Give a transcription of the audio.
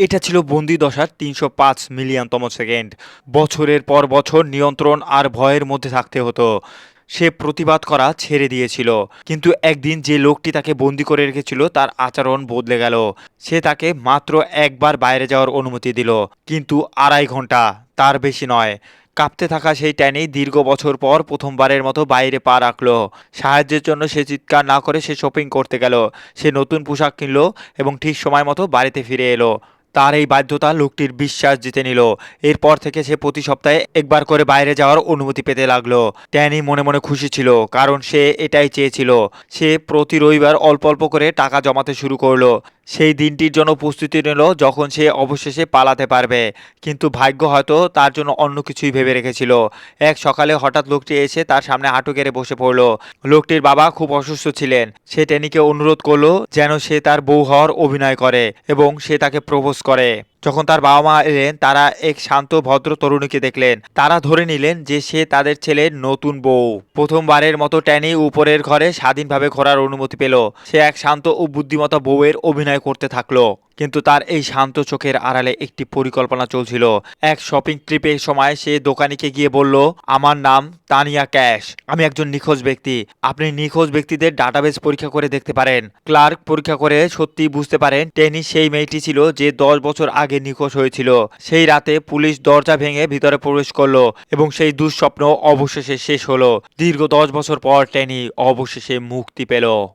এটা ছিল বন্দি দশার ৩০৫ মিলিয়নতম সেকেন্ড। বছরের পর বছর নিয়ন্ত্রণ আর ভয়ের মধ্যে থাকতে হতো। সে প্রতিবাদ করা ছেড়ে দিয়েছিল। কিন্তু একদিন যে লোকটি তাকে বন্দি করে রেখেছিল তার আচরণ বদলে গেল। সে তাকে মাত্র একবার বাইরে যাওয়ার অনুমতি দিল, কিন্তু ২.৫ ঘন্টা, তার বেশি নয়। কাঁপতে থাকা সেই ট্যানি দীর্ঘ বছর পর প্রথমবারের মতো বাইরে পা রাখলো। সাহায্যের জন্য সে চিৎকার না করে সে শপিং করতে গেল। সে নতুন পোশাক কিনলো এবং ঠিক সময় মতো বাড়িতে ফিরে এলো। তার এই বাধ্যতা লোকটির বিশ্বাস জিতে নিল। এরপর থেকে সে প্রতি সপ্তাহে একবার করে বাইরে যাওয়ার অনুমতি পেতে লাগলো। ট্যানি মনে মনে খুশি ছিল, কারণ সে এটাই চেয়েছিল। সে প্রতি রবিবার অল্প অল্প করে টাকা জমাতে শুরু করলো। সেই দিনটির জন্য প্রস্তুতি নিল যখন সে অবশেষে পালাতে পারবে। কিন্তু ভাগ্য হয়তো তার জন্য অন্য কিছুই ভেবে রেখেছিল। এক সকালে হঠাৎ লোকটি এসে তার সামনে হাঁটু গেড়ে বসে পড়ল। লোকটির বাবা খুব অসুস্থ ছিলেন। সে ট্যানিকে অনুরোধ করলো যেন সে তার বউ হওয়ার অভিনয় করে এবং সে তাকে প্রপোজ করে। যখন তার বাবা মা এলেন, তারা এক শান্ত ভদ্র তরুণীকে দেখলেন। তারা ধরে নিলেন যে সে তাদের ছেলের নতুন বউ। প্রথমবারের মতো ট্যানি উপরের ঘরে স্বাধীনভাবে ঘোরার অনুমতি পেল। সে এক শান্ত ও বুদ্ধিমত্তা বউয়ের অভিনয় করতে থাকলো। কিন্তু তার এই শান্ত চোখের আড়ালে একটি পরিকল্পনা চলছিল। এক শপিং ট্রিপের সময় সে দোকানিকে গিয়ে বলল, আমার নাম তানিয়া ক্যাশ। আমি একজন নিখোঁজ ব্যক্তি। আপনি নিখোঁজ ব্যক্তিদের ডাটাবেস পরীক্ষা করে দেখতে পারেন। ক্লার্ক পরীক্ষা করে সত্যি বুঝতে পারেন টেনি সেই মেয়েটি ছিল যে ১০ বছর আগে নিখোঁজ হয়েছিল। সেই রাতে পুলিশ দরজা ভেঙে ভিতরে প্রবেশ করলো এবং সেই দুঃস্বপ্ন অবশেষে শেষ হলো। দীর্ঘ ১০ বছর পর টেনি অবশেষে মুক্তি পেল।